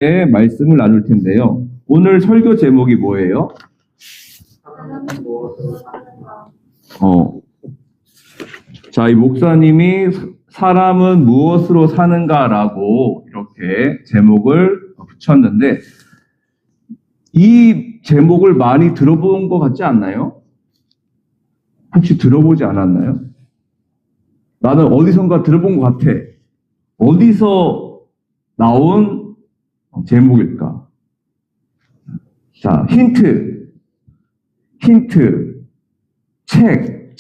말씀을 나눌 텐데요. 오늘 설교 제목이 뭐예요? 자, 이 목사님이 사람은 무엇으로 사는가라고 이렇게 제목을 붙였는데, 이 제목을 많이 들어본 것 같지 않나요? 혹시 들어보지 않았나요? 나는 어디선가 들어본 것 같아. 어디서 나온 제목일까? 자, 힌트. 책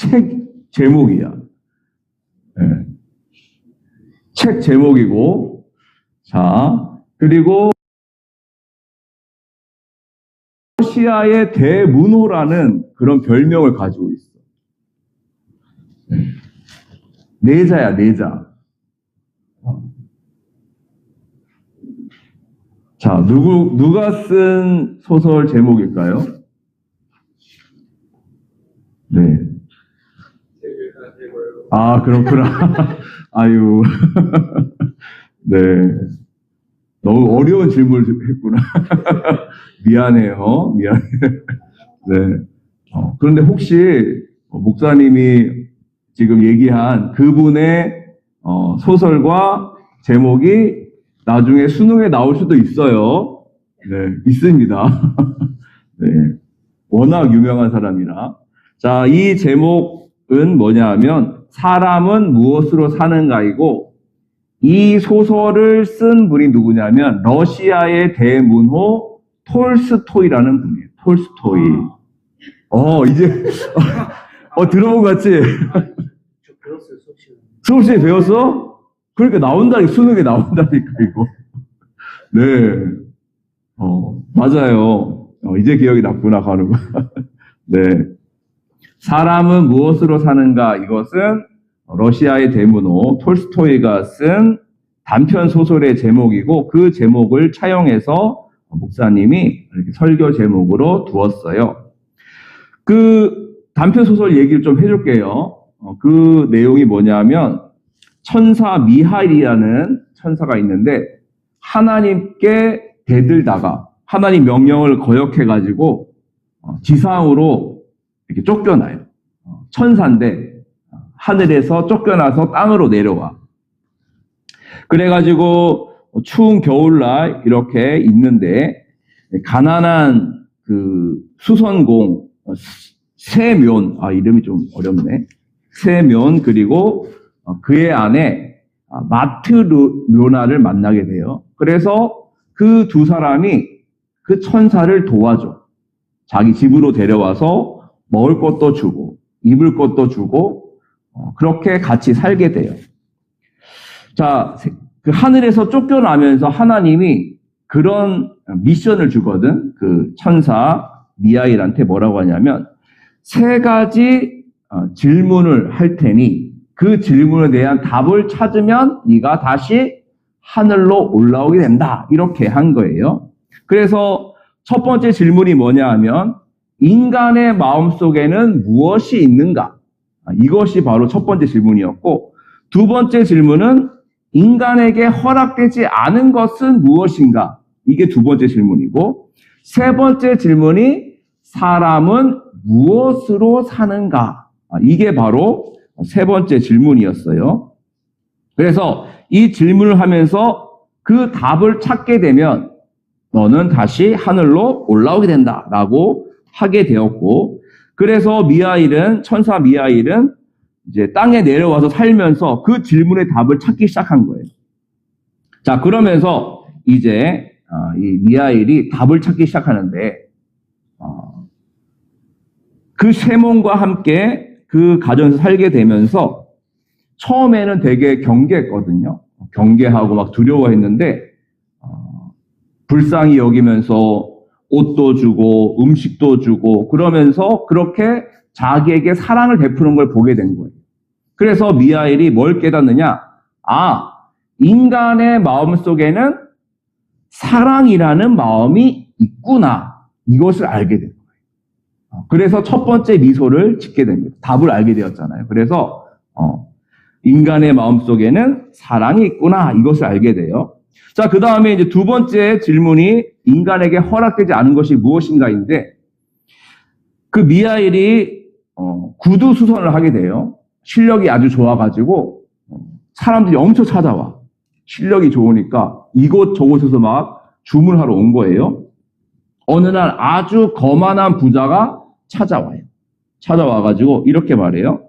제목이야. 네. 책 제목이고, 자, 그리고 러시아의 대문호라는 그런 별명을 가지고 있어. 내자야, 내자. 자, 누가 쓴 소설 제목일까요? 네. 아, 그렇구나. 아유. 네. 너무 어려운 질문을 했구나. 미안해요. 미안해. 네. 그런데 혹시 목사님이 지금 얘기한 그분의 소설과 제목이 나중에 수능에 나올 수도 있어요. 네, 있습니다. 네. 워낙 유명한 사람이라. 자, 이 제목은 뭐냐 하면 사람은 무엇으로 사는가이고, 이 소설을 쓴 분이 누구냐면 러시아의 대문호 톨스토이라는 분이에요. 톨스토이. 이제 들어본 것 같지? 저 배웠어요, 수업시에 배웠어? 그러니까 수능에 나온다니까, 이거. 네. 맞아요. 이제 기억이 났구나, 가루가. 네. 사람은 무엇으로 사는가? 이것은 러시아의 대문호 톨스토이가 쓴 단편 소설의 제목이고, 그 제목을 차용해서 목사님이 이렇게 설교 제목으로 두었어요. 그 단편 소설 얘기를 좀 해줄게요. 그 내용이 뭐냐면, 천사 미하일이라는 천사가 있는데, 하나님께 대들다가 하나님 명령을 거역해가지고 지상으로 이렇게 쫓겨나요. 천사인데 하늘에서 쫓겨나서 땅으로 내려와. 그래가지고 추운 겨울날 이렇게 있는데, 가난한 그 수선공 세면, 이름이 좀 어렵네. 세면, 그리고 그의 아내 마트료나를 만나게 돼요. 그래서 그 두 사람이 그 천사를 도와줘. 자기 집으로 데려와서 먹을 것도 주고 입을 것도 주고 그렇게 같이 살게 돼요. 자, 그 하늘에서 쫓겨나면서 하나님이 그런 미션을 주거든. 그 천사 미하일한테 뭐라고 하냐면, 3가지 질문을 할 테니 그 질문에 대한 답을 찾으면 네가 다시 하늘로 올라오게 된다. 이렇게 한 거예요. 그래서 첫 번째 질문이 뭐냐 하면, 인간의 마음속에는 무엇이 있는가? 이것이 바로 첫 번째 질문이었고, 두 번째 질문은 인간에게 허락되지 않은 것은 무엇인가? 이게 두 번째 질문이고, 세 번째 질문이 사람은 무엇으로 사는가? 이게 바로 세 번째 질문이었어요. 그래서 이 질문을 하면서 그 답을 찾게 되면 너는 다시 하늘로 올라오게 된다라고 하게 되었고, 그래서 천사 미하일은 이제 땅에 내려와서 살면서 그 질문의 답을 찾기 시작한 거예요. 자, 그러면서 이제 이 미하일이 답을 찾기 시작하는데, 그 세몬과 함께 그 가정에서 살게 되면서 처음에는 되게 경계했거든요. 경계하고 막 두려워했는데, 불쌍히 여기면서 옷도 주고 음식도 주고 그러면서 그렇게 자기에게 사랑을 베푸는 걸 보게 된 거예요. 그래서 미하일이 뭘 깨닫느냐? 인간의 마음 속에는 사랑이라는 마음이 있구나. 이것을 알게 된 거예요. 그래서 첫 번째 미소를 짓게 됩니다. 답을 알게 되었잖아요. 그래서 인간의 마음속에는 사랑이 있구나, 이것을 알게 돼요. 자, 그 다음에 이제 두 번째 질문이 인간에게 허락되지 않은 것이 무엇인가인데, 그 미하일이 구두 수선을 하게 돼요. 실력이 아주 좋아가지고 사람들이 엄청 찾아와. 실력이 좋으니까 이곳저곳에서 막 주문하러 온 거예요. 어느 날 아주 거만한 부자가 찾아와요. 찾아와가지고 이렇게 말해요.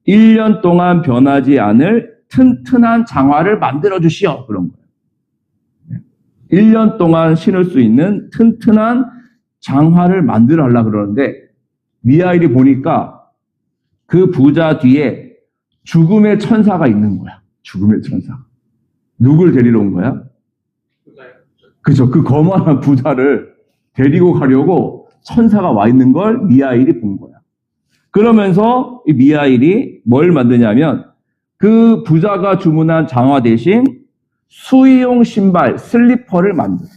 1년 동안 변하지 않을 튼튼한 장화를 만들어 주시오. 그런 거예요. 1년 동안 신을 수 있는 튼튼한 장화를 만들어 하려고 그러는데, 미하일이 보니까 그 부자 뒤에 죽음의 천사가 있는 거야. 죽음의 천사. 누굴 데리러 온 거야? 그죠. 그 거만한 부자를 데리고 가려고 천사가 와 있는 걸 미하일이 본 거야. 그러면서 이 미하일이 뭘 만드냐면, 그 부자가 주문한 장화 대신 수의용 신발, 슬리퍼를 만들어.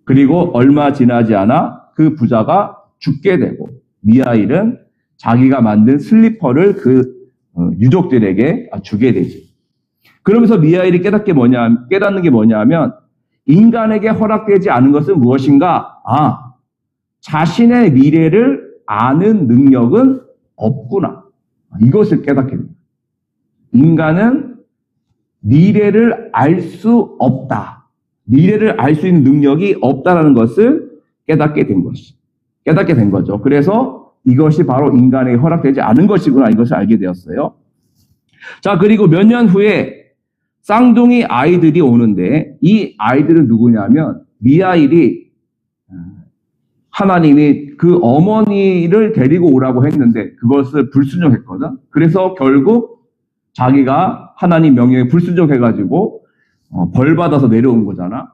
그리고 얼마 지나지 않아 그 부자가 죽게 되고, 미하일은 자기가 만든 슬리퍼를 그 유족들에게 주게 되지. 그러면서 미하일이 깨닫는 게 뭐냐면, 인간에게 허락되지 않은 것은 무엇인가? 자신의 미래를 아는 능력은 없구나. 이것을 깨닫게 됩니다. 인간은 미래를 알 수 없다. 미래를 알 수 있는 능력이 없다라는 것을 깨닫게 된 거죠. 그래서 이것이 바로 인간에게 허락되지 않은 것이구나, 이것을 알게 되었어요. 자, 그리고 몇 년 후에 쌍둥이 아이들이 오는데, 이 아이들은 누구냐면, 미하일이 하나님이 그 어머니를 데리고 오라고 했는데 그것을 불순종했거든. 그래서 결국 자기가 하나님 명령에 불순종해가지고 벌 받아서 내려온 거잖아.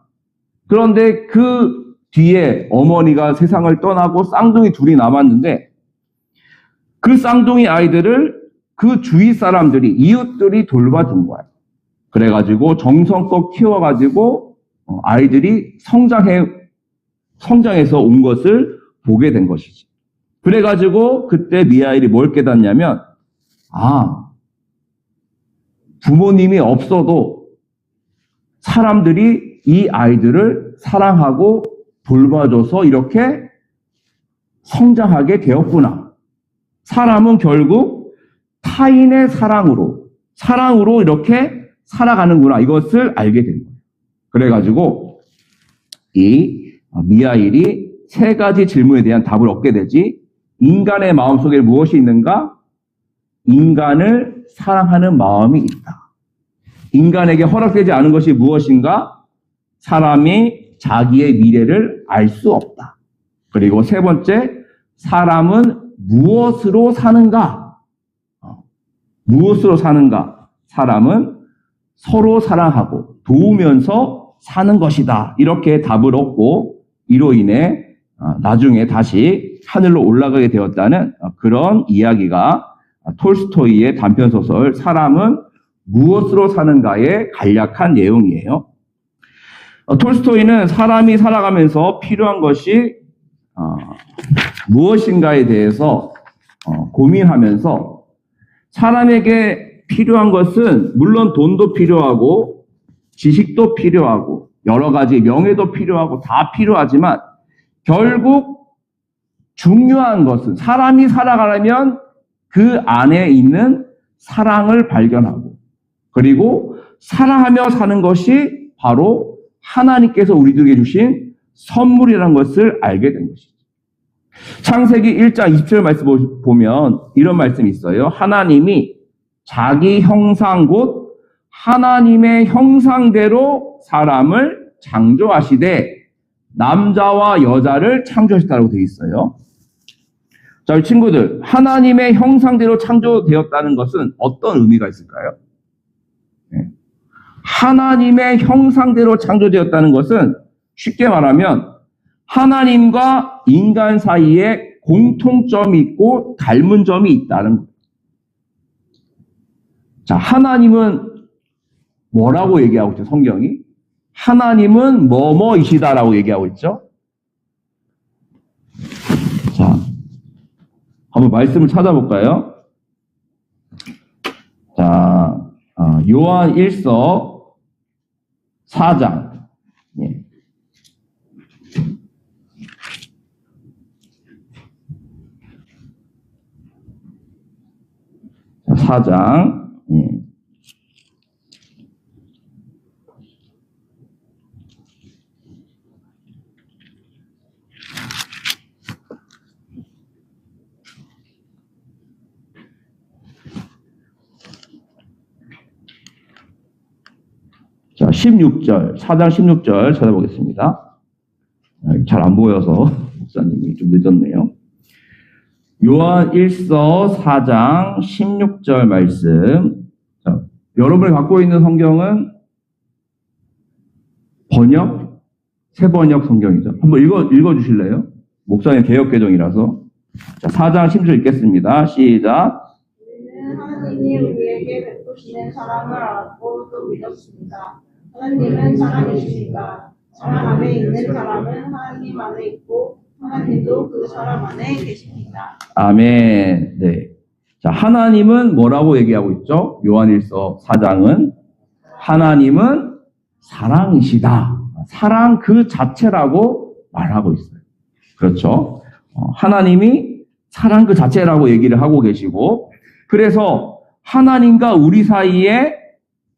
그런데 그 뒤에 어머니가 세상을 떠나고 쌍둥이 둘이 남았는데, 그 쌍둥이 아이들을 그 주위 사람들이, 이웃들이 돌봐준 거야. 그래가지고 정성껏 키워가지고 아이들이 성장해서 온 것을 보게 된 것이지. 그래가지고 그때 미하일이 뭘 깨닫냐면, 부모님이 없어도 사람들이 이 아이들을 사랑하고 돌봐줘서 이렇게 성장하게 되었구나. 사람은 결국 타인의 사랑으로 이렇게 살아가는구나. 이것을 알게 된 거예요. 그래가지고 이 미하일이 세 가지 질문에 대한 답을 얻게 되지. 인간의 마음속에 무엇이 있는가? 인간을 사랑하는 마음이 있다. 인간에게 허락되지 않은 것이 무엇인가? 사람이 자기의 미래를 알 수 없다. 그리고 세 번째, 사람은 무엇으로 사는가? 무엇으로 사는가? 사람은 서로 사랑하고 도우면서 사는 것이다. 이렇게 답을 얻고, 이로 인해 나중에 다시 하늘로 올라가게 되었다는 그런 이야기가 톨스토이의 단편소설 사람은 무엇으로 사는가의 간략한 내용이에요. 톨스토이는 사람이 살아가면서 필요한 것이 무엇인가에 대해서 고민하면서, 사람에게 필요한 것은 물론 돈도 필요하고 지식도 필요하고 여러 가지 명예도 필요하고 다 필요하지만, 결국 중요한 것은 사람이 살아가려면 그 안에 있는 사랑을 발견하고, 그리고 사랑하며 사는 것이 바로 하나님께서 우리들에게 주신 선물이라는 것을 알게 된 것이죠. 창세기 1장 20절 말씀 보면 이런 말씀이 있어요. 하나님이 자기 형상 곧 하나님의 형상대로 사람을 창조하시되 남자와 여자를 창조하셨다고 되어 있어요. 자, 친구들, 하나님의 형상대로 창조되었다는 것은 어떤 의미가 있을까요? 하나님의 형상대로 창조되었다는 것은 쉽게 말하면 하나님과 인간 사이에 공통점이 있고 닮은 점이 있다는 거예요. 자, 하나님은 뭐라고 얘기하고 있죠, 성경이? 하나님은 뭐뭐이시다라고 얘기하고 있죠. 자, 한번 말씀을 찾아볼까요? 자, 요한 1서 4장. 예. 자, 4장. 예. 자, 16절, 4장 16절 찾아보겠습니다. 잘 안 보여서 목사님이 좀 늦었네요. 요한 1서 4장 16절 말씀. 자, 여러분이 갖고 있는 성경은 새 번역 성경이죠. 한번 읽어 주실래요? 목사님 개역개정이라서. 자, 4장 16절 읽겠습니다. 시작. 우리는 하나님이 우리에게 베푸시는 사랑을 알았고 또 믿었습니다. 하나님은 사랑이시니까 사랑 안에 있는 사람은 하나님 안에 있고 하나님도 그 사람 안에 계십니다. 아멘. 네. 자, 하나님은 뭐라고 얘기하고 있죠? 요한일서 4장은 하나님은 사랑이시다. 사랑 그 자체라고 말하고 있어요. 그렇죠? 하나님이 사랑 그 자체라고 얘기를 하고 계시고, 그래서 하나님과 우리 사이에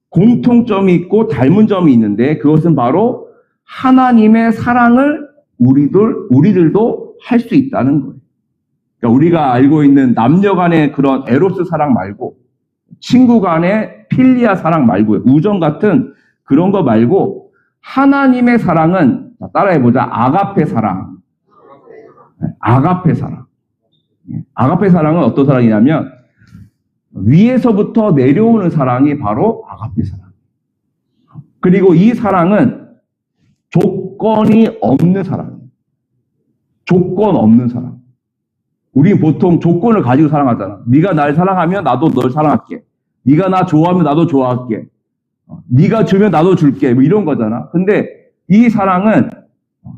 공통점이 있고 닮은 점이 있는데, 그것은 바로 하나님의 사랑을 우리들도 할 수 있다는 거예요. 그러니까 우리가 알고 있는 남녀 간의 그런 에로스 사랑 말고, 친구 간의 필리아 사랑 말고요. 우정 같은 그런 거 말고, 하나님의 사랑은, 따라해보자. 아가페 사랑. 아가페 사랑. 아가페 사랑은 어떤 사랑이냐면, 위에서부터 내려오는 사랑이 바로 아가페 사랑. 그리고 이 사랑은 조건이 없는 사랑이에요. 조건 없는 사랑. 우리 보통 조건을 가지고 사랑하잖아. 네가 날 사랑하면 나도 널 사랑할게. 네가 나 좋아하면 나도 좋아할게. 네가 주면 나도 줄게. 뭐 이런 거잖아. 근데 이 사랑은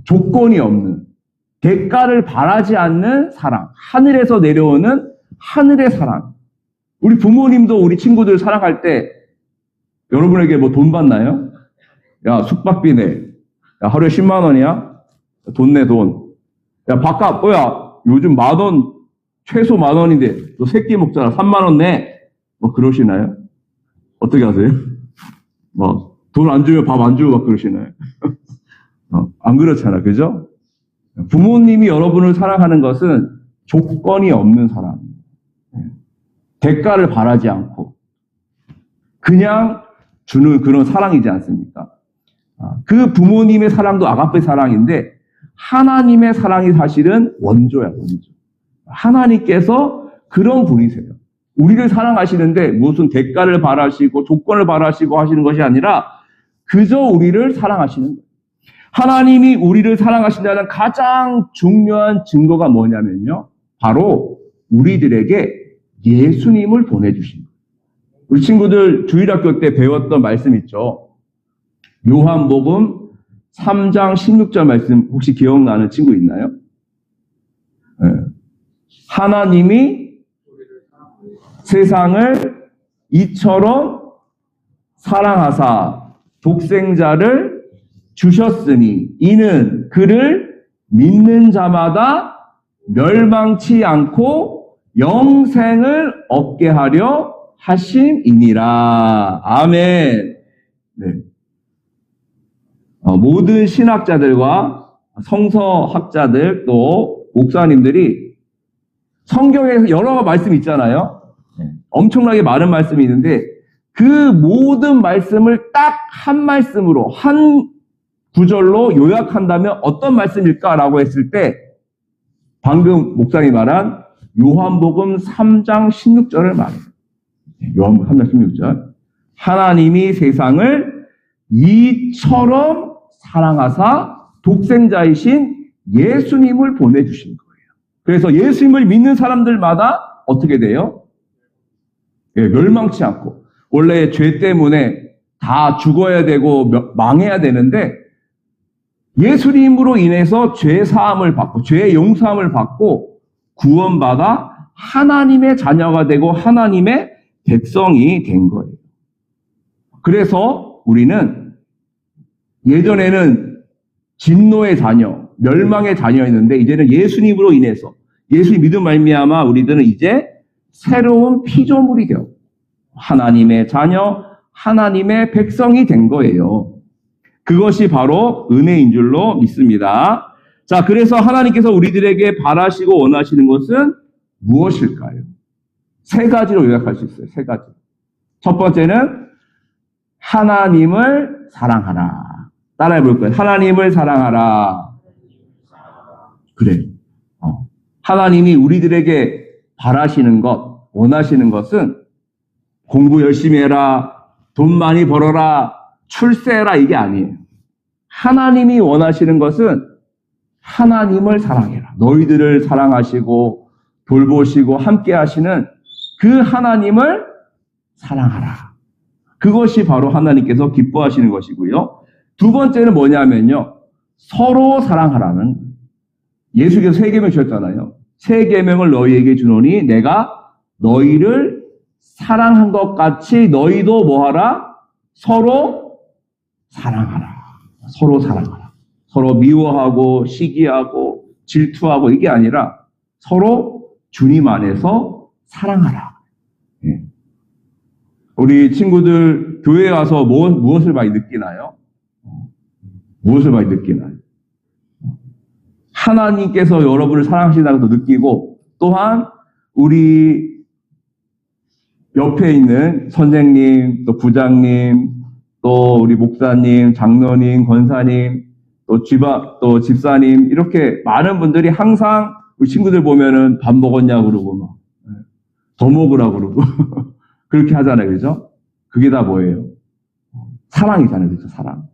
조건이 없는, 대가를 바라지 않는 사랑. 하늘에서 내려오는 하늘의 사랑. 우리 부모님도 우리 친구들 사랑할 때 여러분에게 뭐 돈 받나요? 야, 숙박비 내. 야, 하루에 10만 원이야? 돈 내, 돈. 야, 밥값, 요즘 10,000원, 최소 10,000원인데, 너 새끼 먹잖아. 3만 원 내. 뭐, 그러시나요? 어떻게 하세요? 뭐, 돈 안 주면 밥 안 주고 막 그러시나요? 안 그렇잖아. 그죠? 부모님이 여러분을 사랑하는 것은 조건이 없는 사랑. 대가를 바라지 않고, 그냥 주는 그런 사랑이지 않습니까? 그 부모님의 사랑도 아가페 사랑인데, 하나님의 사랑이 사실은 원조야, 원조. 하나님께서 그런 분이세요. 우리를 사랑하시는데 무슨 대가를 바라시고 조건을 바라시고 하시는 것이 아니라 그저 우리를 사랑하시는 거예요. 하나님이 우리를 사랑하신다는 가장 중요한 증거가 뭐냐면요. 바로 우리들에게 예수님을 보내주신 거예요. 우리 친구들 주일학교 때 배웠던 말씀 있죠. 요한복음 3장 16절 말씀 혹시 기억나는 친구 있나요? 네. 하나님이 세상을 이처럼 사랑하사 독생자를 주셨으니 이는 그를 믿는 자마다 멸망치 않고 영생을 얻게 하려 하심이니라. 아멘. 네. 모든 신학자들과 성서학자들 또 목사님들이 성경에서 여러 말씀이 있잖아요. 엄청나게 많은 말씀이 있는데 그 모든 말씀을 딱 한 말씀으로 한 구절로 요약한다면 어떤 말씀일까라고 했을 때 방금 목사님이 말한 요한복음 3장 16절을 말해요. 요한복음 3장 16절. 하나님이 세상을 이처럼 사랑하사 독생자이신 예수님을 보내주신 거예요. 그래서 예수님을 믿는 사람들마다 어떻게 돼요? 멸망치 않고. 원래 죄 때문에 다 죽어야 되고 망해야 되는데 예수님으로 인해서 죄 사함을 받고 죄의 용서함을 받고 구원받아 하나님의 자녀가 되고 하나님의 백성이 된 거예요. 그래서 우리는 예전에는 진노의 자녀, 멸망의 자녀였는데 이제는 예수님으로 인해서 예수님 믿음 말미암아 우리들은 이제 새로운 피조물이 되어 하나님의 자녀, 하나님의 백성이 된 거예요. 그것이 바로 은혜인 줄로 믿습니다. 자, 그래서 하나님께서 우리들에게 바라시고 원하시는 것은 무엇일까요? 세 가지로 요약할 수 있어요. 세 가지. 첫 번째는 하나님을 사랑하라. 따라해 볼 거예요. 하나님을 사랑하라. 그래. 하나님이 우리들에게 바라시는 것, 원하시는 것은 공부 열심히 해라, 돈 많이 벌어라, 출세해라 이게 아니에요. 하나님이 원하시는 것은 하나님을 사랑해라. 너희들을 사랑하시고 돌보시고 함께 하시는 그 하나님을 사랑하라. 그것이 바로 하나님께서 기뻐하시는 것이고요. 두 번째는 뭐냐면요. 서로 사랑하라는 거예요. 예수께서 세 계명 주셨잖아요. 세 계명을 너희에게 주노니 내가 너희를 사랑한 것 같이 너희도 뭐하라? 서로 사랑하라. 서로 사랑하라. 서로 미워하고 시기하고 질투하고 이게 아니라 서로 주님 안에서 사랑하라. 예. 우리 친구들 교회에 와서 무엇을 많이 느끼나요? 무엇을 많이 느끼나요? 하나님께서 여러분을 사랑하신다는 것도 느끼고 또한 우리 옆에 있는 선생님, 또 부장님, 또 우리 목사님, 장로님, 권사님, 또 집사님 이렇게 많은 분들이 항상 우리 친구들 보면은 밥 먹었냐고 그러고 막 더 먹으라고 그러고 그렇게 하잖아요. 그죠? 그게 다 뭐예요? 사랑이잖아요. 그죠? 사랑.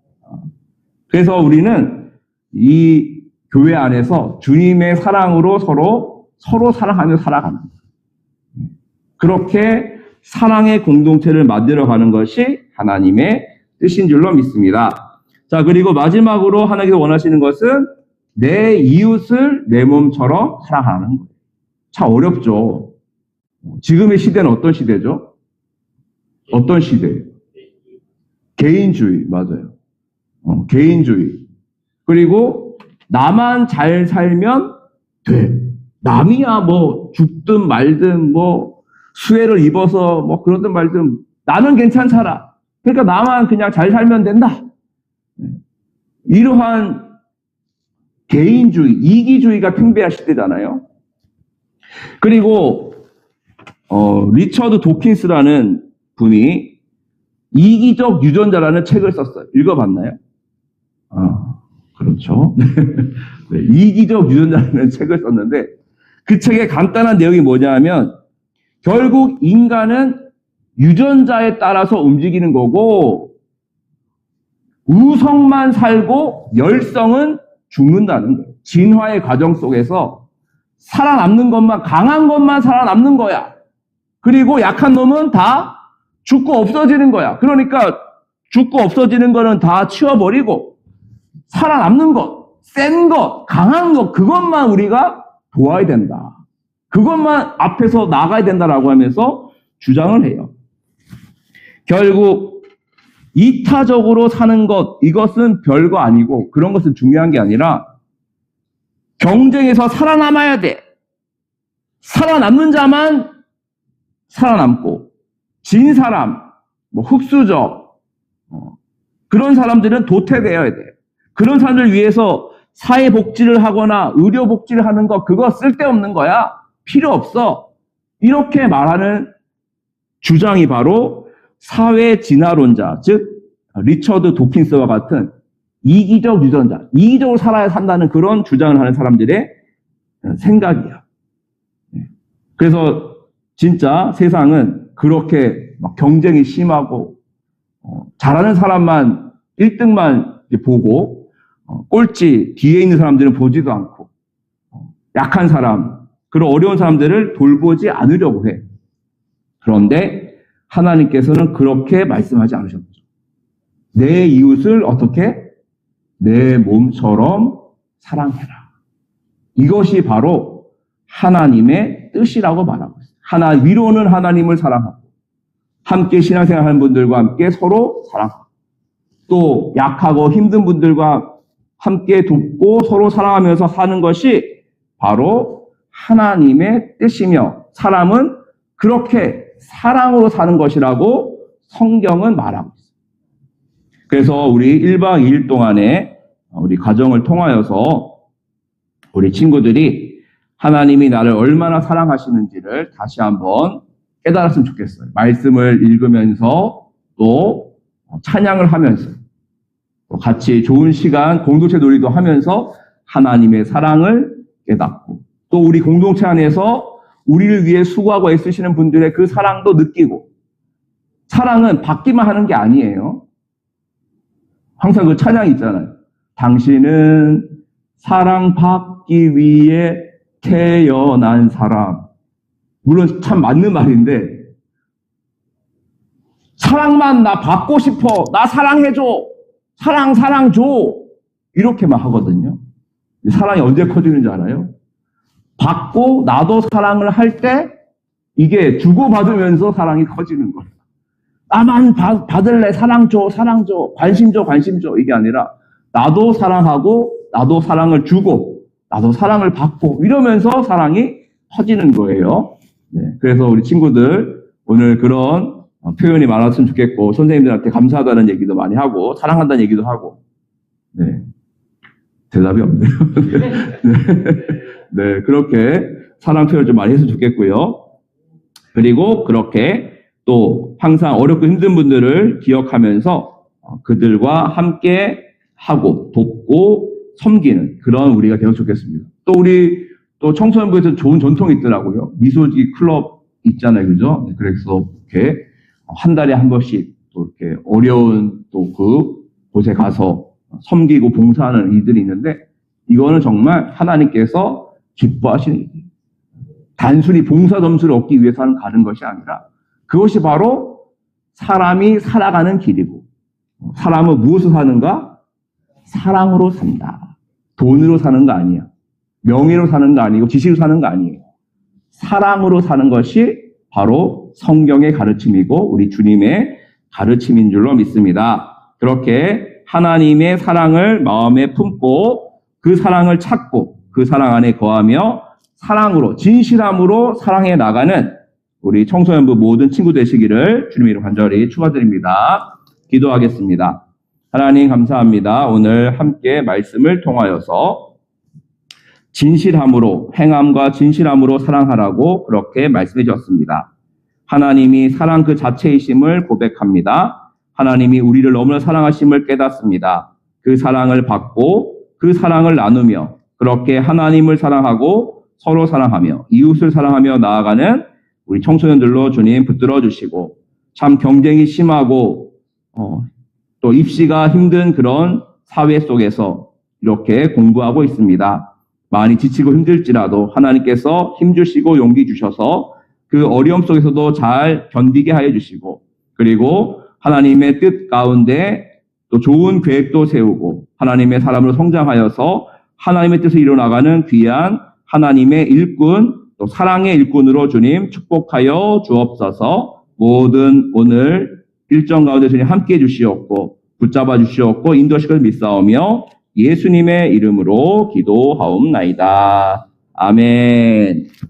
그래서 우리는 이 교회 안에서 주님의 사랑으로 서로 사랑하며 살아갑니다. 그렇게 사랑의 공동체를 만들어가는 것이 하나님의 뜻인 줄로 믿습니다. 자, 그리고 마지막으로 하나님께서 원하시는 것은 내 이웃을 내 몸처럼 사랑하는 거예요. 참 어렵죠. 지금의 시대는 어떤 시대죠? 어떤 시대예요? 개인주의, 맞아요. 개인주의. 그리고 나만 잘 살면 돼. 남이야 뭐 죽든 말든 뭐 수혜를 입어서 뭐 그러든 말든 나는 괜찮잖아. 그러니까 나만 그냥 잘 살면 된다. 이러한 개인주의, 이기주의가 팽배한 시대잖아요. 그리고 리처드 도킨스라는 분이 이기적 유전자라는 책을 썼어요. 읽어봤나요? 그렇죠. 네, 이기적 유전자라는 책을 썼는데 그 책의 간단한 내용이 뭐냐면 결국 인간은 유전자에 따라서 움직이는 거고 우성만 살고 열성은 죽는다는 거예요. 진화의 과정 속에서 살아남는 것만, 강한 것만 살아남는 거야. 그리고 약한 놈은 다 죽고 없어지는 거야. 그러니까 죽고 없어지는 거는 다 치워버리고 살아남는 것, 센 것, 강한 것, 그것만 우리가 도와야 된다. 그것만 앞에서 나가야 된다라고 하면서 주장을 해요. 결국 이타적으로 사는 것, 이것은 별거 아니고 그런 것은 중요한 게 아니라 경쟁에서 살아남아야 돼. 살아남는 자만 살아남고 진 사람, 뭐 흑수저 그런 사람들은 도태되어야 돼. 그런 사람들 위해서 사회복지를 하거나 의료복지를 하는 거 그거 쓸데없는 거야. 필요 없어. 이렇게 말하는 주장이 바로 사회진화론자, 즉 리처드 도킨스와 같은 이기적 유전자, 이기적으로 살아야 산다는 그런 주장을 하는 사람들의 생각이야. 그래서 진짜 세상은 그렇게 막 경쟁이 심하고 잘하는 사람만 1등만 보고 꼴찌 뒤에 있는 사람들은 보지도 않고 약한 사람, 그런 어려운 사람들을 돌보지 않으려고 해. 그런데 하나님께서는 그렇게 말씀하지 않으셨죠. 내 이웃을 어떻게? 내 몸처럼 사랑해라. 이것이 바로 하나님의 뜻이라고 말하고 있어요. 위로는 하나님을 사랑하고 함께 신앙생활하는 분들과 함께 서로 사랑하고 또 약하고 힘든 분들과 함께 돕고 서로 사랑하면서 사는 것이 바로 하나님의 뜻이며 사람은 그렇게 사랑으로 사는 것이라고 성경은 말하고 있습니다. 그래서 우리 1박 2일 동안에 우리 가정을 통하여서 우리 친구들이 하나님이 나를 얼마나 사랑하시는지를 다시 한번 깨달았으면 좋겠어요. 말씀을 읽으면서 또 찬양을 하면서 또 같이 좋은 시간 공동체 놀이도 하면서 하나님의 사랑을 깨닫고 또 우리 공동체 안에서 우리를 위해 수고하고 애쓰시는 분들의 그 사랑도 느끼고 사랑은 받기만 하는 게 아니에요. 항상 그 찬양이 있잖아요. 당신은 사랑받기 위해 태어난 사람. 물론 참 맞는 말인데 사랑만 나 받고 싶어. 나 사랑해줘. 사랑 줘. 이렇게만 하거든요. 사랑이 언제 커지는 줄 알아요? 받고 나도 사랑을 할 때 이게 주고받으면서 사랑이 커지는 거예요. 나만 받을래. 사랑 줘. 관심 줘. 이게 아니라 나도 사랑하고 나도 사랑을 주고 나도 사랑을 받고 이러면서 사랑이 커지는 거예요. 네, 그래서 우리 친구들 오늘 그런 표현이 많았으면 좋겠고 선생님들한테 감사하다는 얘기도 많이 하고 사랑한다는 얘기도 하고 네, 대답이 없네요. 네, 그렇게 사랑 표현을 좀 많이 했으면 좋겠고요. 그리고 그렇게 또 항상 어렵고 힘든 분들을 기억하면서 그들과 함께 하고 돕고 섬기는 그런 우리가 되었으면 좋겠습니다. 또 우리 또 청소년부에서 좋은 전통이 있더라고요. 미소지 클럽 있잖아요, 그죠? 그래서 이렇게 한 달에 한 번씩 또 이렇게 어려운 또 그 곳에 가서 섬기고 봉사하는 이들이 있는데 이거는 정말 하나님께서 기뻐하시는 일이에요. 단순히 봉사 점수를 얻기 위해서 가는 것이 아니라 그것이 바로 사람이 살아가는 길이고 사람은 무엇으로 사는가? 사랑으로 산다. 돈으로 사는 거 아니야. 명예로 사는 거 아니고 지식으로 사는 거 아니에요. 사랑으로 사는 것이 바로 성경의 가르침이고 우리 주님의 가르침인 줄로 믿습니다. 그렇게 하나님의 사랑을 마음에 품고 그 사랑을 찾고 그 사랑 안에 거하며 사랑으로 진실함으로 사랑해 나가는 우리 청소년부 모든 친구 되시기를 주님 이름 간절히 축원드립니다. 기도하겠습니다. 하나님 감사합니다. 오늘 함께 말씀을 통하여서 진실함으로 행함과 진실함으로 사랑하라고 그렇게 말씀해 주셨습니다. 하나님이 사랑 그 자체이심을 고백합니다. 하나님이 우리를 너무나 사랑하심을 깨닫습니다. 그 사랑을 받고 그 사랑을 나누며 그렇게 하나님을 사랑하고 서로 사랑하며 이웃을 사랑하며 나아가는 우리 청소년들로 주님 붙들어 주시고 참 경쟁이 심하고 또 입시가 힘든 그런 사회 속에서 이렇게 공부하고 있습니다. 많이 지치고 힘들지라도 하나님께서 힘주시고 용기 주셔서 그 어려움 속에서도 잘 견디게 하여 주시고 그리고 하나님의 뜻 가운데 또 좋은 계획도 세우고 하나님의 사람으로 성장하여서 하나님의 뜻을 이루어나가는 귀한 하나님의 일꾼 또 사랑의 일꾼으로 주님 축복하여 주옵소서. 모든 오늘 일정 가운데 주님 함께해 주시옵고 붙잡아 주시옵고 인도하실 것을 믿사오며 예수님의 이름으로 기도하옵나이다. 아멘.